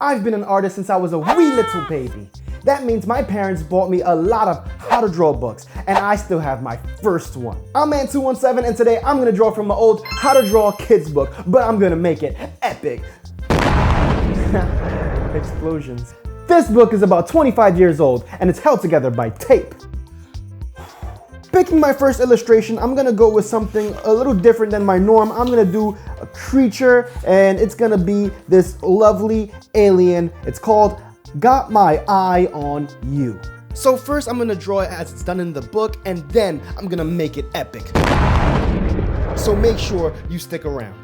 I've been an artist since I was a wee little baby. That means my parents bought me a lot of how to draw books, and I still have my first one. I'm Man217, and today I'm gonna draw from my old how to draw kids book, but I'm gonna make it epic. Explosions. This book is about 25 years old, and it's held together by tape. Picking my first illustration, I'm gonna go with something a little different than my norm. I'm gonna do a creature, and it's gonna be this lovely alien. It's called Got My Eye on You. So first I'm gonna draw it as it's done in the book, and then I'm gonna make it epic. So make sure you stick around.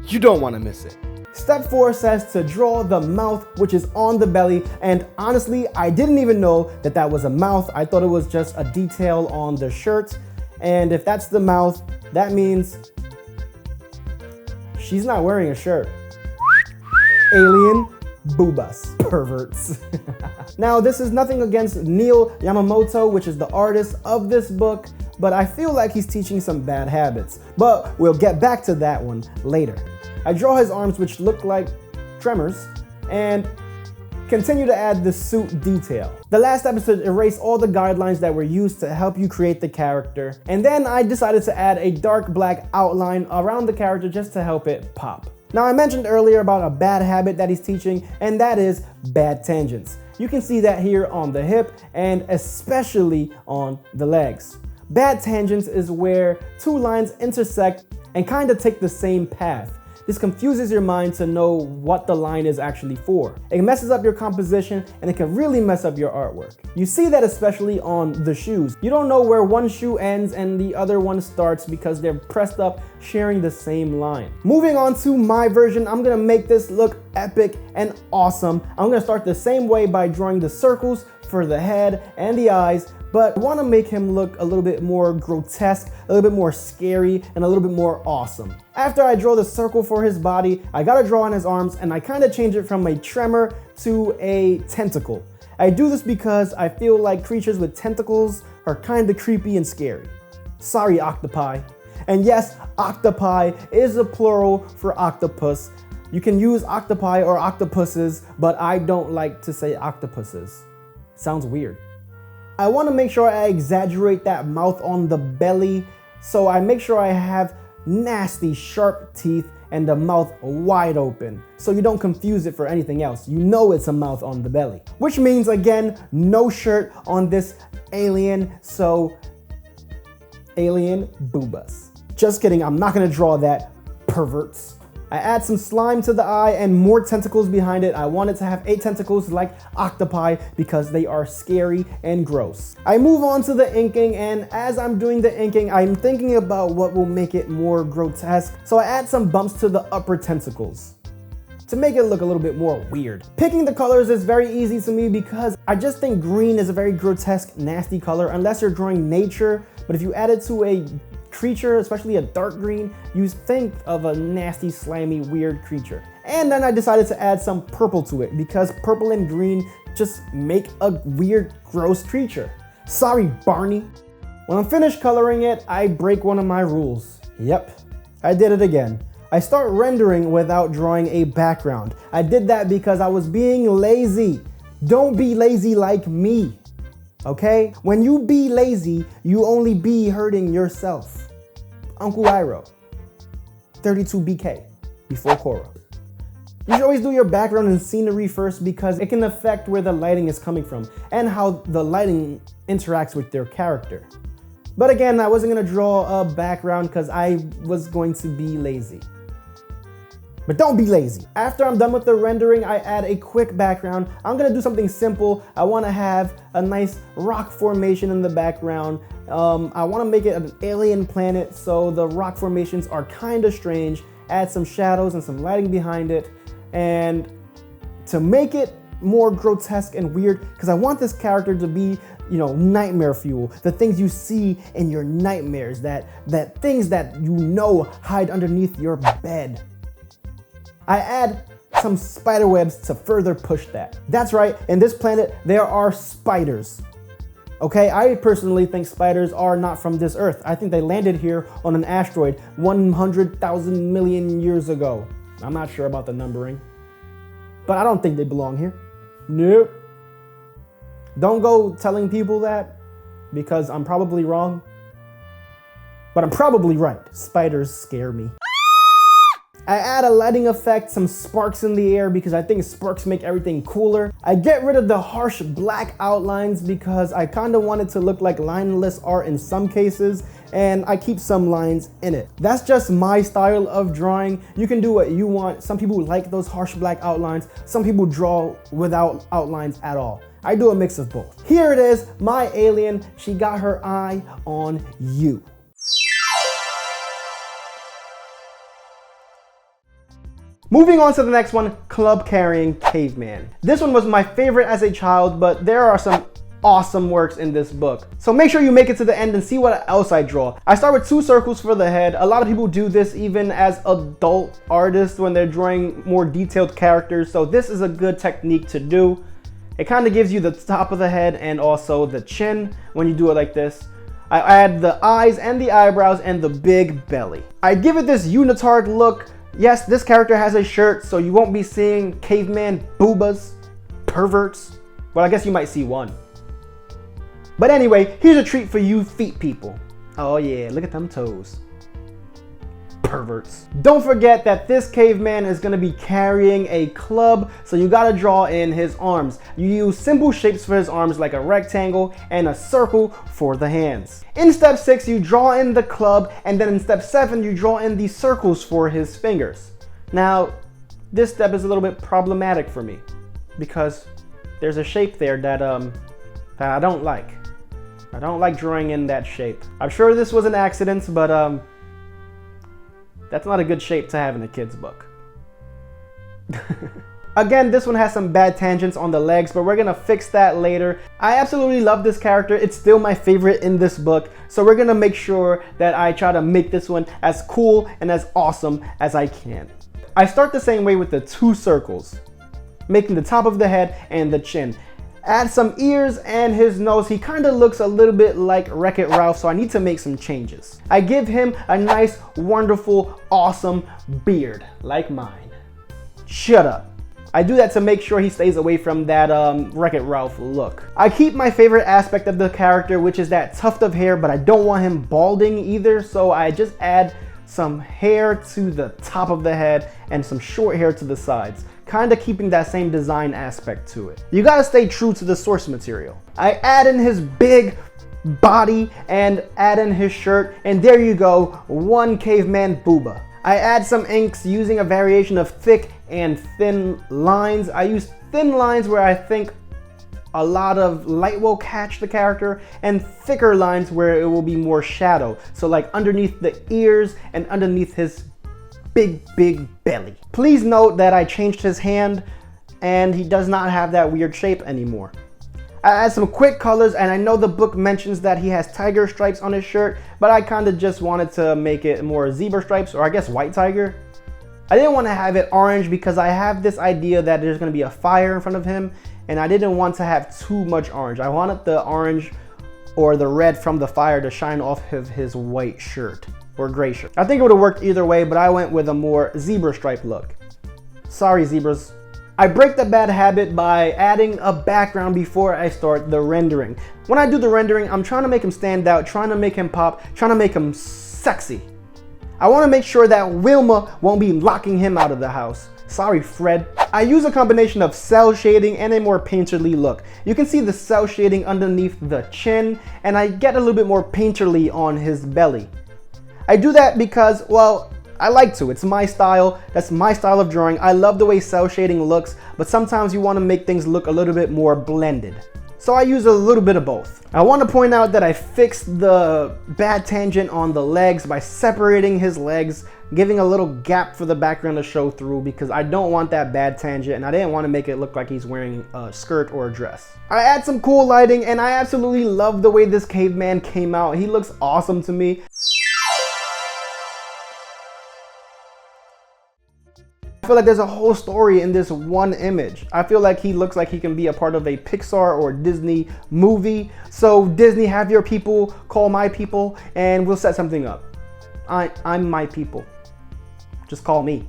You don't wanna miss it. Step 4 says to draw the mouth, which is on the belly, and honestly, I didn't even know that that was a mouth. I thought it was just a detail on the shirt, and if that's the mouth, that means she's not wearing a shirt. Alien boobas, perverts. Now, this is nothing against Neil Yamamoto, which is the artist of this book, but I feel like he's teaching some bad habits, but we'll get back to that one later. I draw his arms, which look like tremors, and continue to add the suit detail. The last episode erased all the guidelines that were used to help you create the character, and then I decided to add a dark black outline around the character just to help it pop. Now, I mentioned earlier about a bad habit that he's teaching, and that is bad tangents. You can see that here on the hip and especially on the legs. Bad tangents is where two lines intersect and kind of take the same path. This confuses your mind to know what the line is actually for. It messes up your composition, and it can really mess up your artwork. You see that especially on the shoes. You don't know where one shoe ends and the other one starts because they're pressed up, sharing the same line. Moving on to my version, I'm gonna make this look epic and awesome. I'm gonna start the same way by drawing the circles for the head and the eyes, but I want to make him look a little bit more grotesque, a little bit more scary, and a little bit more awesome. After I draw the circle for his body, I gotta draw on his arms, and I kind of change it from a tremor to a tentacle. I do this because I feel like creatures with tentacles are kind of creepy and scary. Sorry, octopi. And yes, octopi is a plural for octopus. You can use octopi or octopuses, but I don't like to say octopuses. Sounds weird. I want to make sure I exaggerate that mouth on the belly, so I make sure I have nasty sharp teeth and the mouth wide open, so you don't confuse it for anything else. You know it's a mouth on the belly. Which means, again, no shirt on this alien, so alien boobas. Just kidding, I'm not gonna draw that, perverts. I add some slime to the eye and more tentacles behind it. I wanted to have 8 tentacles like octopi because they are scary and gross. I move on to the inking, and as I'm doing the inking, I'm thinking about what will make it more grotesque. So I add some bumps to the upper tentacles to make it look a little bit more weird. Picking the colors is very easy to me because I just think green is a very grotesque, nasty color unless you're drawing nature, but if you add it to a creature, especially a dark green, you think of a nasty, slimy, weird creature. And then I decided to add some purple to it because purple and green just make a weird, gross creature. Sorry, Barney. When I'm finished coloring it, I break one of my rules. Yep, I did it again. I start rendering without drawing a background. I did that because I was being lazy. Don't be lazy like me. Okay? When you be lazy, you only be hurting yourself. Uncle Iroh, 32 BK, before Korra. You should always do your background and scenery first because it can affect where the lighting is coming from and how the lighting interacts with their character. But again, I wasn't gonna draw a background because I was going to be lazy. But don't be lazy. After I'm done with the rendering, I add a quick background. I'm gonna do something simple. I wanna have a nice rock formation in the background. I wanna make it an alien planet, so the rock formations are kinda strange. Add some shadows and some lighting behind it. And to make it more grotesque and weird, because I want this character to be, you know, nightmare fuel. The things you see in your nightmares, that things that you know hide underneath your bed. I add some spider webs to further push that. That's right, in this planet, there are spiders. Okay, I personally think spiders are not from this Earth. I think they landed here on an asteroid 100,000 million years ago. I'm not sure about the numbering. but I don't think they belong here. Nope. Don't go telling people that, because I'm probably wrong. But I'm probably right. Spiders scare me. I add a lighting effect, some sparks in the air because I think sparks make everything cooler. I get rid of the harsh black outlines because I kind of want it to look like lineless art in some cases, and I keep some lines in it. That's just my style of drawing. You can do what you want. Some people like those harsh black outlines. Some people draw without outlines at all. I do a mix of both. Here it is, my alien. She got her eye on you. Moving on to the next one, club carrying caveman. This one was my favorite as a child, but there are some awesome works in this book. So make sure you make it to the end and see what else I draw. I start with 2 circles for the head. A lot of people do this even as adult artists when they're drawing more detailed characters. So this is a good technique to do. It kind of gives you the top of the head and also the chin when you do it like this. I add the eyes and the eyebrows and the big belly. I give it this unitard look. Yes, this character has a shirt, so you won't be seeing caveman boobas, perverts. Well, I guess you might see one. But anyway, here's a treat for you feet people. Oh yeah, look at them toes. Perverts. Don't forget that this caveman is going to be carrying a club, so you got to draw in his arms. You use simple shapes for his arms like a rectangle and a circle for the hands. In step 6, you draw in the club, and then in step 7, you draw in the circles for his fingers. Now, this step is a little bit problematic for me because there's a shape there that I don't like. I don't like drawing in that shape. I'm sure this was an accident, but that's not a good shape to have in a kid's book. Again, this one has some bad tangents on the legs, but we're gonna fix that later. I absolutely love this character. It's still my favorite in this book, so we're gonna make sure that I try to make this one as cool and as awesome as I can. I start the same way with the 2 circles, making the top of the head and the chin. Add some ears and his nose. He kind of looks a little bit like Wreck-It Ralph, so I need to make some changes. I give him a nice, wonderful, awesome beard, like mine. Shut up. I do that to make sure he stays away from that Wreck-It Ralph look. I keep my favorite aspect of the character, which is that tuft of hair, but I don't want him balding either, so I just add some hair to the top of the head and some short hair to the sides, kind of keeping that same design aspect to it. You gotta stay true to the source material. I add in his big body and add in his shirt, and there you go, one caveman booba. I add some inks using a variation of thick and thin lines. I use thin lines where I think a lot of light will catch the character, and thicker lines where it will be more shadow. So like underneath the ears and underneath his big belly. Please note that I changed his hand and he does not have that weird shape anymore. I add some quick colors, and I know the book mentions that he has tiger stripes on his shirt, but I kind of just wanted to make it more zebra stripes, or I guess white tiger. I didn't want to have it orange because I have this idea that there's going to be a fire in front of him, and I didn't want to have too much orange. I wanted the orange or the red from the fire to shine off of his white shirt or gray shirt. I think it would have worked either way, but I went with a more zebra stripe look. Sorry, zebras. I break the bad habit by adding a background before I start the rendering. When I do the rendering, I'm trying to make him stand out, trying to make him pop, trying to make him sexy. I want to make sure that Wilma won't be locking him out of the house. Sorry, Fred. I use a combination of cell shading and a more painterly look. You can see the cell shading underneath the chin, and I get a little bit more painterly on his belly. I do that because, well, I like to. It's my style. That's my style of drawing. I love the way cell shading looks, but sometimes you want to make things look a little bit more blended. So I use a little bit of both. I want to point out that I fixed the bad tangent on the legs by separating his legs, giving a little gap for the background to show through because I don't want that bad tangent, and I didn't want to make it look like he's wearing a skirt or a dress. I add some cool lighting, and I absolutely love the way this caveman came out. He looks awesome to me. I feel like there's a whole story in this one image. I feel like he looks like he can be a part of a Pixar or Disney movie. So Disney, have your people call my people and we'll set something up. I'm my people. Just call me.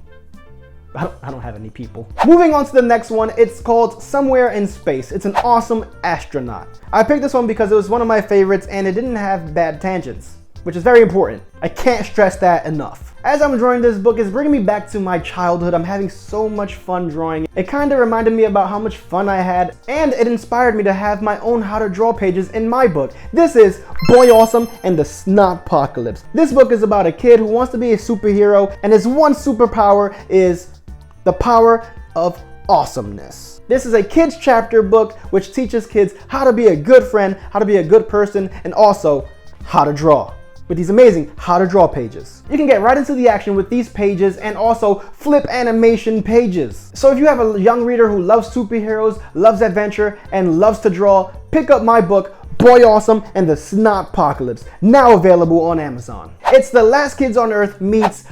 I don't have any people. Moving on to the next one, it's called Somewhere in Space. It's an awesome astronaut. I picked this one because it was one of my favorites and it didn't have bad tangents, which is very important. I can't stress that enough. As I'm drawing this book, it's bringing me back to my childhood. I'm having so much fun drawing. It kind of reminded me about how much fun I had, and it inspired me to have my own how to draw pages in my book. This is Boy Awesome and the Snotpocalypse. This book is about a kid who wants to be a superhero, and his one superpower is the power of awesomeness. This is a kids chapter book which teaches kids how to be a good friend, how to be a good person, and also how to draw with these amazing how to draw pages. You can get right into the action with these pages and also flip animation pages. So if you have a young reader who loves superheroes, loves adventure, and loves to draw, pick up my book, Boy Awesome and the Snotpocalypse, now available on Amazon. It's The Last Kids on Earth meets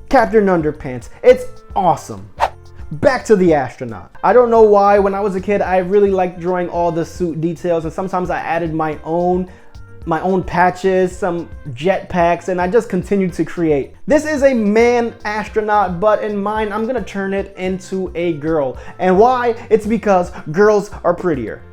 Captain Underpants. It's awesome. Back to the astronaut. I don't know why, when I was a kid, I really liked drawing all the suit details, and sometimes I added my own patches, some jetpacks, and I just continued to create. This is a man astronaut, but in mine, I'm gonna turn it into a girl. And why? It's because girls are prettier.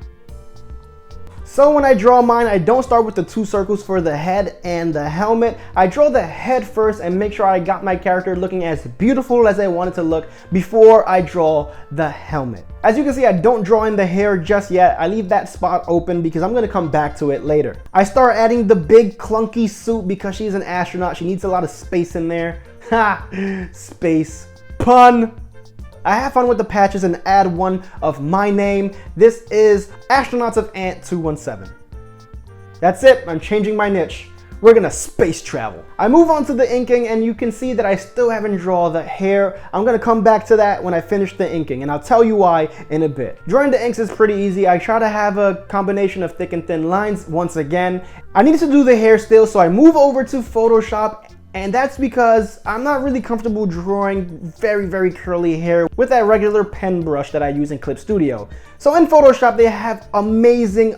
So when I draw mine, I don't start with the 2 circles for the head and the helmet. I draw the head first and make sure I got my character looking as beautiful as I want it to look before I draw the helmet. As you can see, I don't draw in the hair just yet. I leave that spot open because I'm gonna come back to it later. I start adding the big clunky suit because she's an astronaut. She needs a lot of space in there. Ha! Space pun. I have fun with the patches and add one of my name. This is Astronauts of Ant 217. That's it, I'm changing my niche. We're gonna space travel. I move on to the inking and you can see that I still haven't drawn the hair. I'm gonna come back to that when I finish the inking and I'll tell you why in a bit. Drawing the inks is pretty easy. I try to have a combination of thick and thin lines once again. I needed to do the hair still, so I move over to Photoshop. And that's because I'm not really comfortable drawing very curly hair with that regular pen brush that I use in Clip Studio. So in Photoshop, they have amazing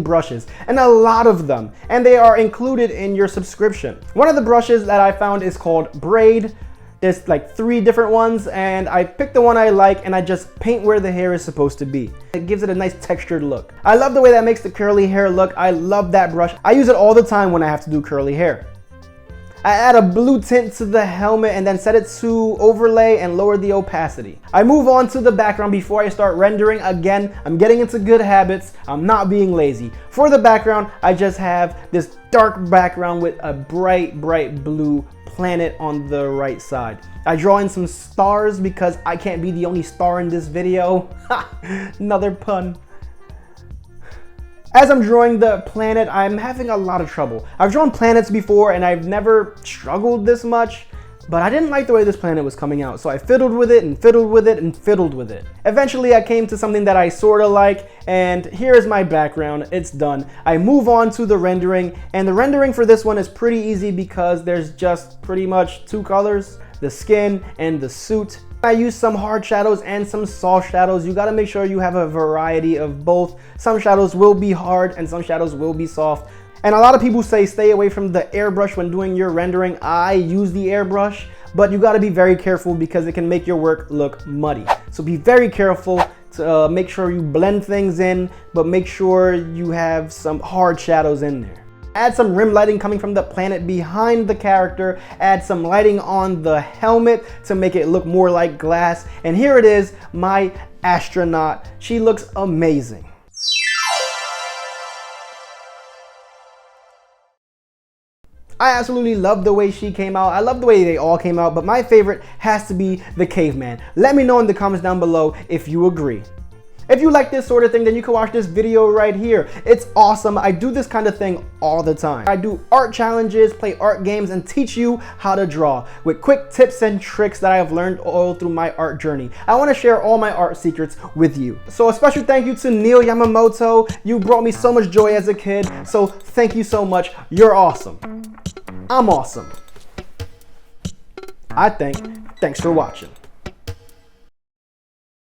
brushes, and a lot of them, and they are included in your subscription. One of the brushes that I found is called Braid. There's like 3 different ones, and I picked the one I like and I just paint where the hair is supposed to be. It gives it a nice textured look. I love the way that makes the curly hair look. I love that brush. I use it all the time when I have to do curly hair. I add a blue tint to the helmet and then set it to overlay and lower the opacity. I move on to the background before I start rendering. Again, I'm getting into good habits. I'm not being lazy. For the background, I just have this dark background with a bright blue planet on the right side. I draw in some stars because I can't be the only star in this video. Ha! Another pun. As I'm drawing the planet, I'm having a lot of trouble. I've drawn planets before and I've never struggled this much, but I didn't like the way this planet was coming out, so I fiddled with it and fiddled with it and fiddled with it. Eventually I came to something that I sort of like, and here's my background. It's done. I move on to the rendering, and the rendering for this one is pretty easy because there's just pretty much 2 colors, the skin and the suit. I use some hard shadows and some soft shadows. You gotta make sure you have a variety of both. Some shadows will be hard and some shadows will be soft. And a lot of people say stay away from the airbrush when doing your rendering. I use the airbrush, but you gotta be very careful because it can make your work look muddy. So be very careful to make sure you blend things in, but make sure you have some hard shadows in there. Add some rim lighting coming from the planet behind the character. Add some lighting on the helmet to make it look more like glass. And here it is, my astronaut. She looks amazing. I absolutely love the way she came out. I love the way they all came out, but my favorite has to be the caveman. Let me know in the comments down below if you agree. If you like this sort of thing, then you can watch this video right here. It's awesome. I do this kind of thing all the time. I do art challenges, play art games, and teach you how to draw with quick tips and tricks that I have learned all through my art journey. I want to share all my art secrets with you. So a special thank you to Neil Yamamoto. You brought me so much joy as a kid. So thank you so much. You're awesome. I'm awesome. I think. Thanks for watching.